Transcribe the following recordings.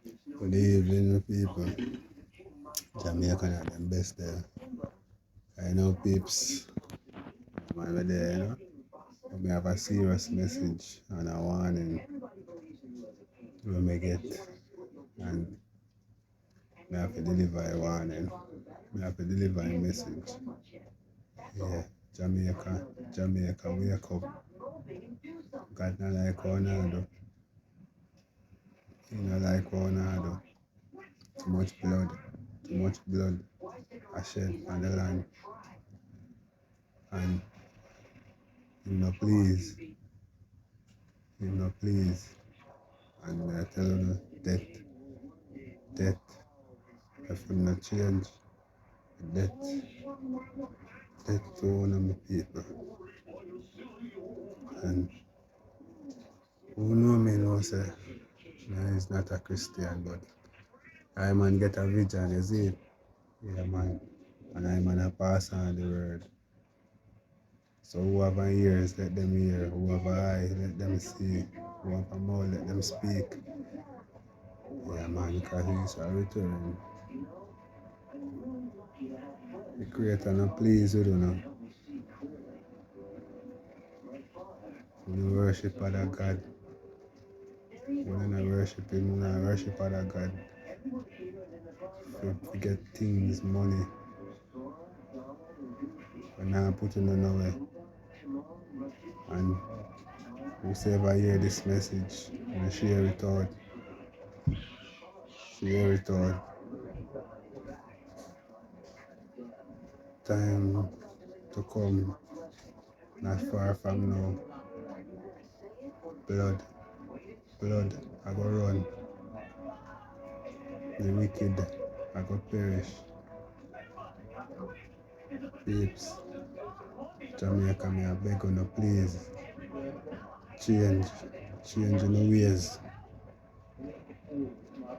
Good evening, people. Jamaican are the best there. I know, peeps. Man, we're there, We have a serious message and a warning we may get. And we have to deliver a warning. We have to deliver a message. Yeah, Jamaica, wake up. God not like Ronaldo. He not like Ronaldo. Too much blood I shed on the land. And he no please. And I tell you, death, if we not change, death, death to one of my people. And who know me know say, man is not a Christian, but I man get a vision, you see it? Yeah, man. And I man a pass on the word. So whoever ears, let them hear. Whoever eye, let them see. Whoever mouth, let them speak. Yeah, man, because he shall return. The Creator not pleased with you now. When you worship other God, when you not worship Him, you not worship other God. If you get things, money, when I put it on away. And whosoever hear this message, and share it out, share it out. Time to come, not far from now. Blood, I go run. The wicked, I go perish. Peeps, Jamaica, me I beg on please. Change in the ways.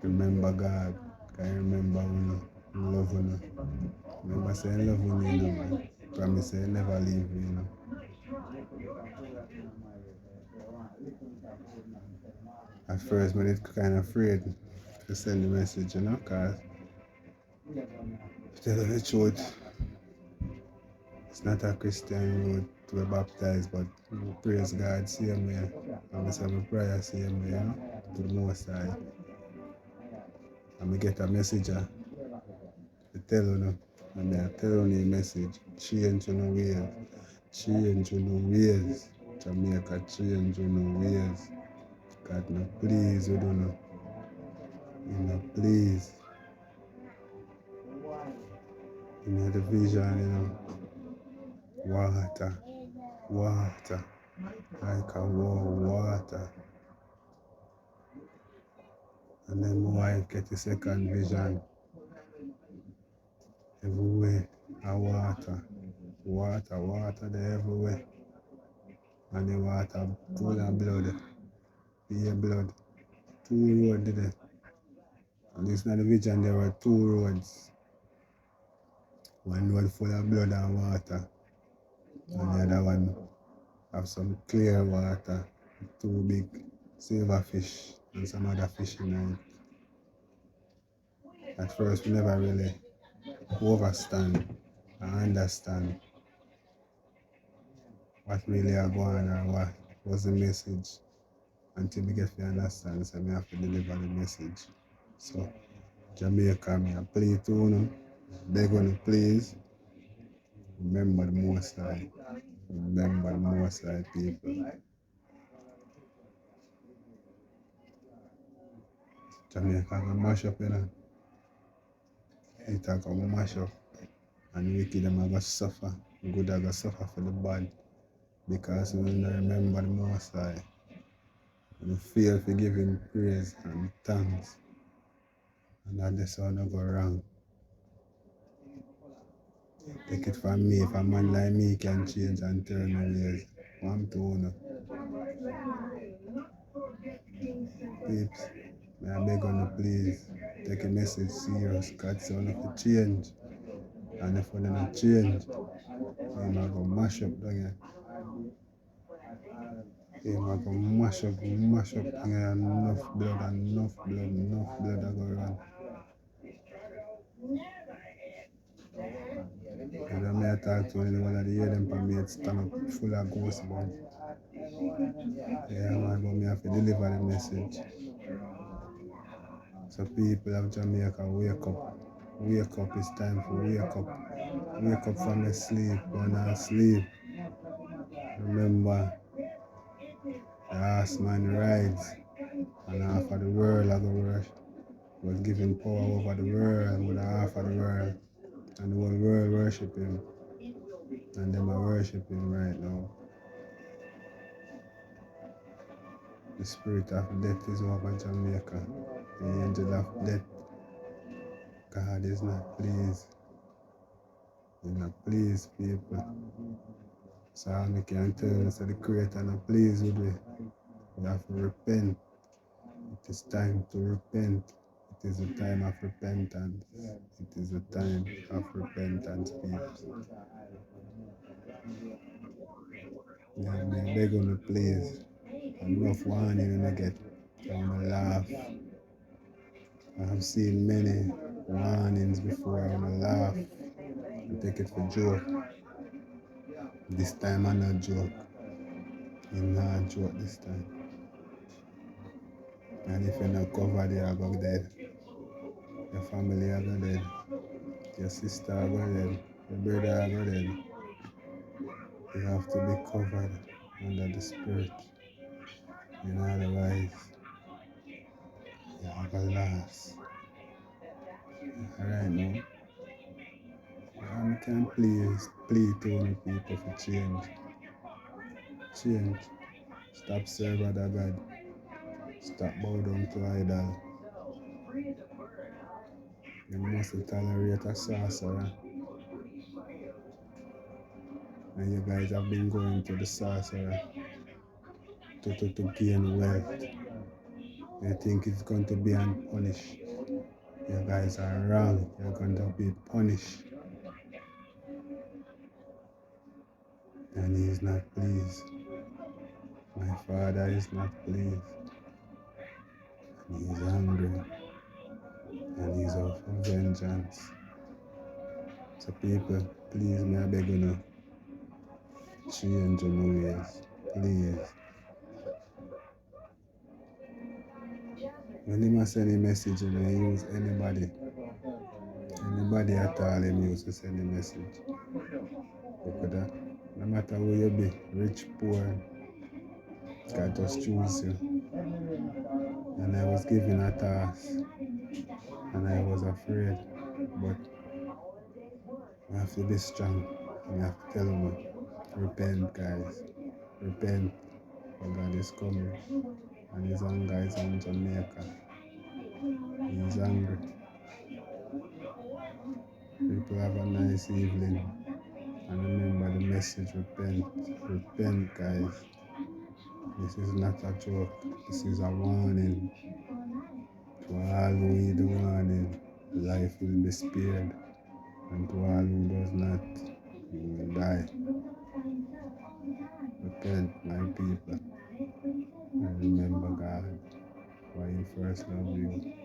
Remember God. Can you remember when love you? Remember saying love you, man. Promise say never leave you, At first, when it's kind of afraid to send the message, because to tell you the truth, it's not a Christian road to be baptized, but praise God, same way. And I say my prayer, same way, to the Most High. And I get a messenger to tell you, and I tell you the message, change your ways, change your ways. Jamaica, change your ways. God, no, please, we don't know. Please. The vision, water, like a water. And then my wife get the second vision. Everywhere, a water there everywhere. And the water full of blood, pure blood. 2 roads there. And this not the vision, there were 2 roads. One road full of blood and water. And the other one have some clear water, 2 big silver fish and some other fish in it. At first we never really understand what really are going on or what was the message until we get to understand, so we have to deliver the message. So Jamaica, me I play to you, beg on you please, remember the Most High. Remember the Most High, people. Jamaica go mash up, It go mash up. And wicked them are going to suffer. Good are going to suffer for the bad. Because we don't remember the Most High. We fail to give Him praise and thanks. And that this all not go wrong. Take it from me, if a man like me can change and turn ways. One to one. Peeps, may I beg on you please, take a message serious. God say you have to change. And if we don't change, we might go mash up again. Him a go mash up thing and enough blood a go run. And then me I talk to one of the hear them for me, it's stand up full of ghosts, man. Yeah, man, but me have to deliver the message. So people of Jamaica, wake up. Wake up, it's time for wake up. Wake up from the sleep, when I sleep. Remember, the horseman rides, and half of the world I go worship. Was given power over the world, with half of the world. And the whole world worship him. And them are worshiping right now. The spirit of death is over Jamaica. The angel of death. God is not pleased. He's not pleased, people. So all I can tell you, so the Creator not pleased with me. We have to repent. It is time to repent. It is a time of repentance. It is a time of repentance, people. Yeah, me beg on the please. Enough warning when I get. I wanna laugh. I have seen many warnings before. I wanna laugh. I take it for joke. This time I'm not joke. I'm not joke this time. And if you're not covered, you're going to dead. Your family are going dead. Your sister are going dead. Your brother are going dead. You have to be covered under the Spirit. You know, otherwise, you're going to last. Alright now. I can plead to the people for change. Change. Stop serving other God. Stop bow down to idol. You must tolerate a sorcerer. And you guys have been going to the sorcerer to gain wealth. You think it's going to be unpunished. You guys are wrong. You're going to be punished. And he is not pleased. My Father is not pleased. And he is angry. And he's out for vengeance. So people, please, may I beg you now, change your ways. Please. When he must send a message, you know, use anybody. Anybody at all, him use to send a message. Because no matter who you be, rich, poor, God just choose you. And I was given a task. And I was afraid. But I have to be strong. I have to tell them, repent, guys. Repent. For God is coming. And his anger is on Jamaica. He is angry. People have a nice evening. And remember the message, repent. Repent, guys. This is not a joke. This is a warning. To all who heed the warning, life will be spared. And to all who does not, you will die. Repent, my people. And remember God, why he first loved you.